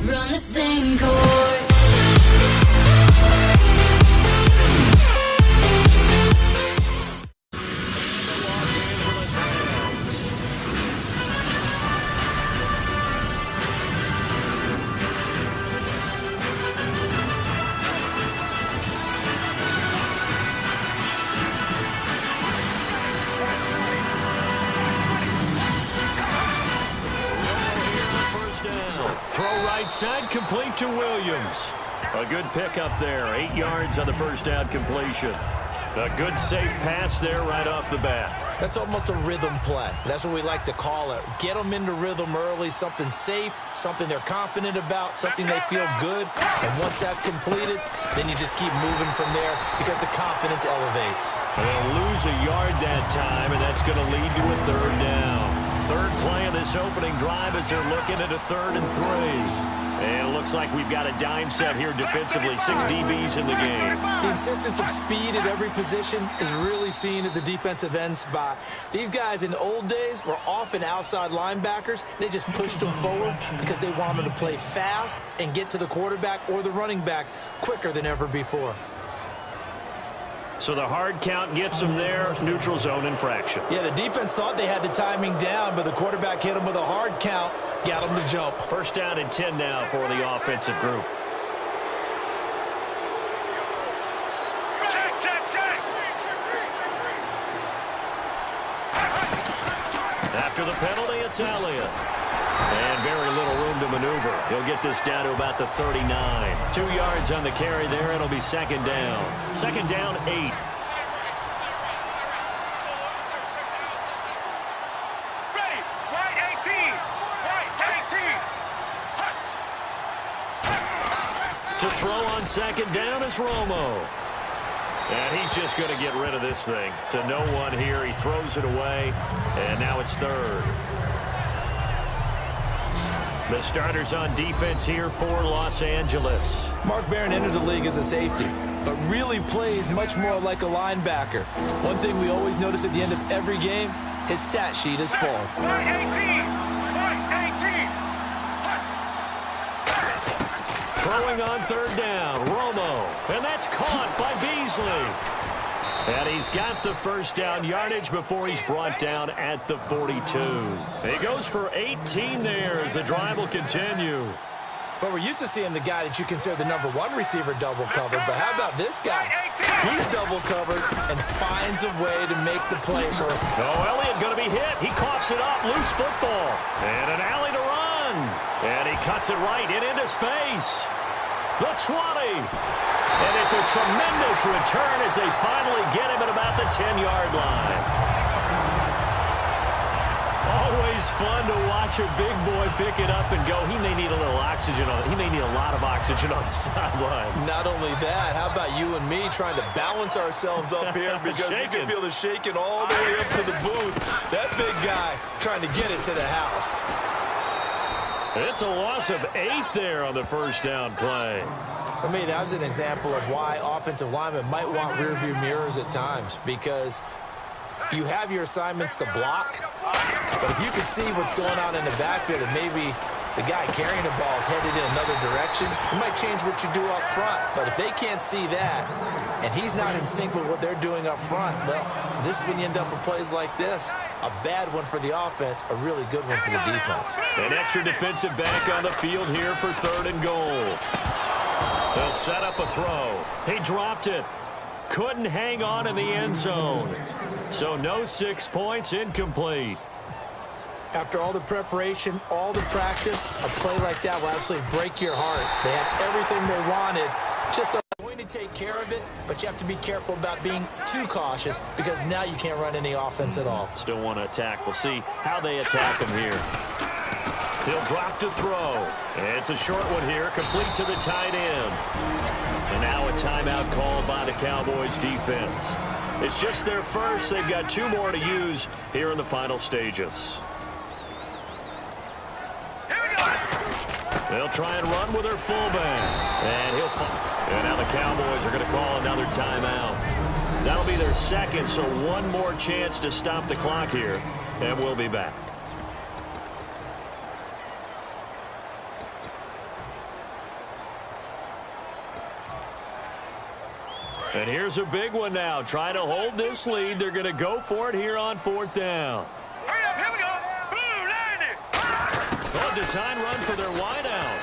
Run the same course. Throw right side, complete to Williams. A good pickup there, 8 yards on the first down completion. A good safe pass there right off the bat. That's almost a rhythm play. That's what we like to call it. Get them into rhythm early, something safe, something they're confident about, something they feel good. And once that's completed, then you just keep moving from there because the confidence elevates. They'll lose a yard that time, and that's going to lead to a third down. Third play of this opening drive as they're looking at a 3rd and 3. And it looks like we've got a dime set here defensively. 6 DBs in the game. The insistence of speed at every position is really seen at the defensive end spot. These guys in the old days were often outside linebackers. They just pushed them forward because they wanted to play fast and get to the quarterback or the running backs quicker than ever before. So the hard count gets them there. Neutral zone infraction. Yeah, the defense thought they had the timing down, but the quarterback hit them with a hard count, got them to jump. First down and 10 now for the offensive group. After the penalty, it's Elliott. And very little room to maneuver. He'll get this down to about the 39. 2 yards on the carry there. It'll be 2nd down. 2nd down, 8. To throw on 2nd down is Romo. And he's just going to get rid of this thing. To no one here. He throws it away. And now it's 3rd. The starters on defense here for Los Angeles. Mark Barron entered the league as a safety, but really plays much more like a linebacker. One thing we always notice at the end of every game, his stat sheet is full. Throwing on 3rd down, Romo. And that's caught by Beasley. And he's got the first down yardage before he's brought down at the 42. He goes for 18 there as the drive will continue. But we're used to seeing the guy that you consider the #1 receiver double covered. But how about this guy? He's double covered and finds a way to make the play for him. Oh, Elliott going to be hit. He coughs it up. Loose football. And an alley to run. And he cuts it right into space. The 20. And it's a tremendous return as they finally get him at about the 10-yard line. Always fun to watch a big boy pick it up and go. He may need a little oxygen on it. He may need a lot of oxygen on the sideline. Not only that, how about you and me trying to balance ourselves up here because you can feel the shaking all the way up to the booth. That big guy trying to get it to the house. It's a loss of 8 there on the first down play. For me, that was an example of why offensive linemen might want rearview mirrors at times, because you have your assignments to block, but if you can see what's going on in the backfield and maybe the guy carrying the ball is headed in another direction, it might change what you do up front. But if they can't see that and he's not in sync with what they're doing up front, well, this is when you end up with plays like this. A bad one for the offense, a really good one for the defense. An extra defensive back on the field here for 3rd and goal. They'll set up a throw. He dropped it. Couldn't hang on in the end zone. So no 6 points, incomplete. After all the preparation, all the practice, a play like that will absolutely break your heart. They had everything they wanted, just going to take care of it, but you have to be careful about being too cautious because now you can't run any offense at all. Still want to attack. We'll see how they attack him here. He'll drop to throw. It's a short one here, complete to the tight end. And now a timeout called by the Cowboys defense. It's just their first. They've got 2 more to use here in the final stages. They'll try and run with their fullback. And and now the Cowboys are going to call another timeout. That'll be their second, so one more chance to stop the clock here. And we'll be back. And here's a big one now. Trying to hold this lead. They're going to go for it here on 4th down. Here we go. Good design run for their wideout.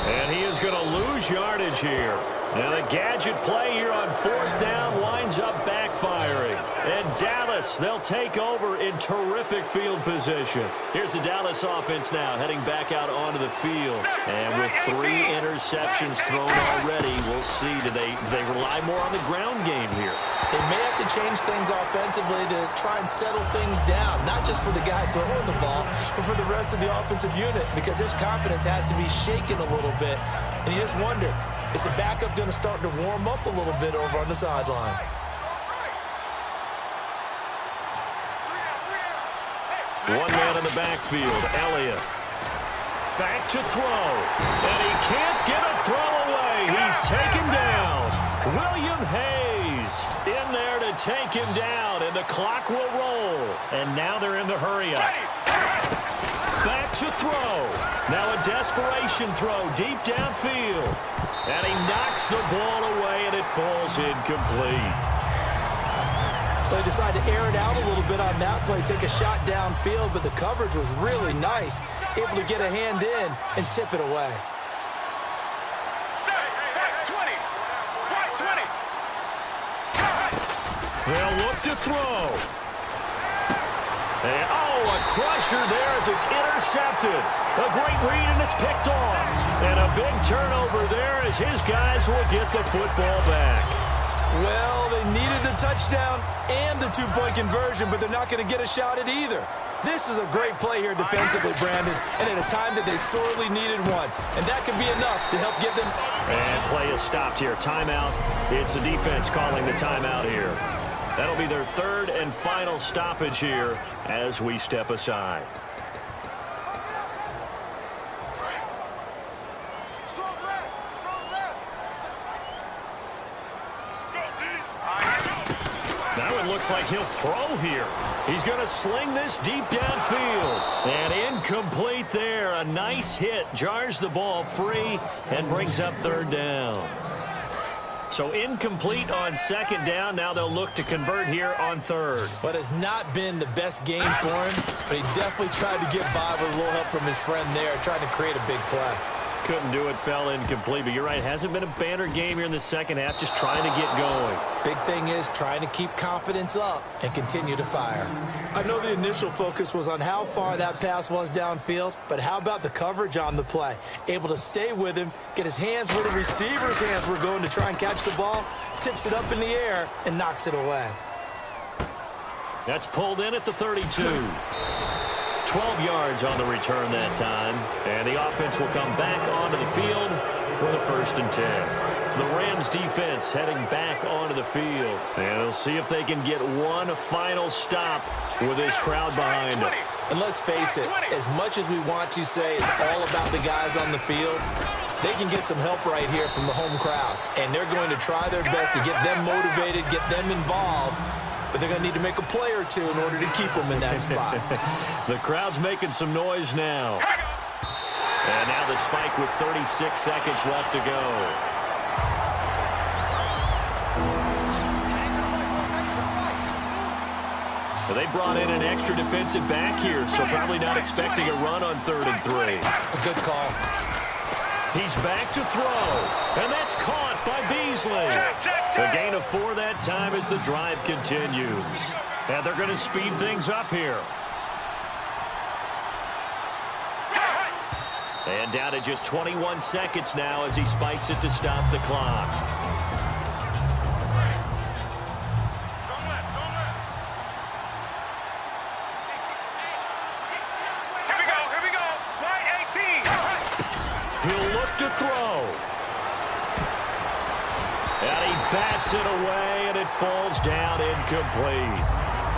And he is going to lose yardage here. And a gadget play here on 4th down winds up backfiring. And Dallas, they'll take over in terrific field position. Here's the Dallas offense now heading back out onto the field. And with 3 interceptions thrown already, we'll see. Do they rely more on the ground game here? They may have to change things offensively to try and settle things down, not just for the guy throwing the ball, but for the rest of the offensive unit, because his confidence has to be shaken a little bit. And you just wonder, is the backup going to start to warm up a little bit over on the sideline? One man in the backfield, Elliott. Back to throw. And he can't get a throw away. He's taken down. William Hayes in there to take him down, and the clock will roll. And now they're in the hurry-up. Back to throw. Now a desperation throw deep downfield. And he knocks the ball away, and it falls incomplete. They decided to air it out a little bit on that play, take a shot downfield, but the coverage was really nice, able to get a hand in and tip it away. They'll look to throw. And, a crusher there as it's intercepted. A great read, and it's picked off. And a big turnover there as his guys will get the football back. Well, they needed the touchdown and the 2-point conversion, but they're not going to get a shot at either. This is a great play here defensively, Brandon, and at a time that they sorely needed one. And that could be enough to help get them. And play is stopped here. Timeout. It's the defense calling the timeout here. That'll be their 3rd and final stoppage here as we step aside. Now it looks like he'll throw here. He's going to sling this deep downfield. And incomplete there. A nice hit. Jars the ball free and brings up 3rd down. So incomplete on 2nd down. Now they'll look to convert here on 3rd. But it's not been the best game for him, but he definitely tried to get by with a little help from his friend there, trying to create a big play. Couldn't do it, fell incomplete. But you're right, hasn't been a banner game here in the 2nd half, just trying to get going. Big thing is trying to keep confidence up and continue to fire. I know the initial focus was on how far that pass was downfield, but how about the coverage on the play? Able to stay with him, get his hands where the receiver's hands were going to try and catch the ball, tips it up in the air, and knocks it away. That's pulled in at the 32. 12 yards on the return that time. And the offense will come back onto the field with a 1st and 10. The Rams defense heading back onto the field. And they'll see if they can get one final stop with this crowd behind them. And let's face it, as much as we want to say it's all about the guys on the field, they can get some help right here from the home crowd. And they're going to try their best to get them motivated, get them involved. But they're going to need to make a play or two in order to keep them in that spot. The crowd's making some noise now. And now the spike with 36 seconds left to go. So they brought in an extra defensive back here, so probably not expecting a run on 3rd and 3. A good call. He's back to throw, and that's caught by Beasley. A gain of 4 that time as the drive continues. And they're going to speed things up here. And down to just 21 seconds now as he spikes it to stop the clock. Here we go. Right 18. He'll look to throw. And he bats it away, and it falls down incomplete.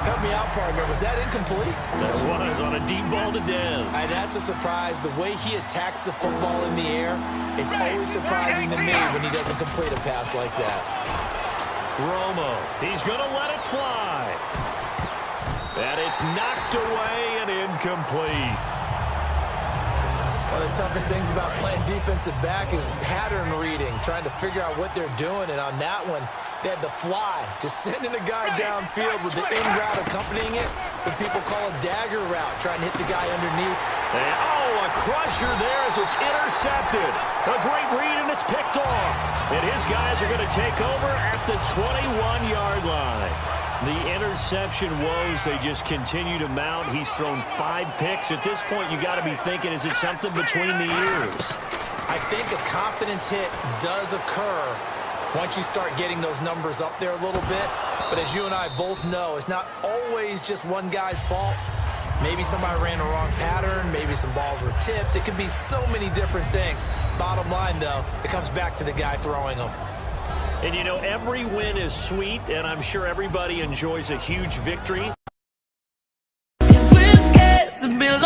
Help me out, partner. Was that incomplete? That was on a deep ball to Dez. That's a surprise. The way he attacks the football in the air, it's always surprising to me when he doesn't complete a pass like that. Romo, he's going to let it fly. And it's knocked away and incomplete. One of the toughest things about playing defensive back is pattern reading, trying to figure out what they're doing. And on that one, they had the fly, just sending a guy downfield with the in route accompanying it, what people call a dagger route, trying to hit the guy underneath. And, oh, a crusher there as it's intercepted. A great read, and it's picked off. And his guys are going to take over at the 21-yard line. The interception woes, they just continue to mount. He's thrown 5 picks. At this point, you got to be thinking, is it something between the ears? I think a confidence hit does occur once you start getting those numbers up there a little bit. But as you and I both know, it's not always just one guy's fault. Maybe somebody ran the wrong pattern. Maybe some balls were tipped. It could be so many different things. Bottom line, though, it comes back to the guy throwing them. And, you know, every win is sweet, and I'm sure everybody enjoys a huge victory. We're scared to build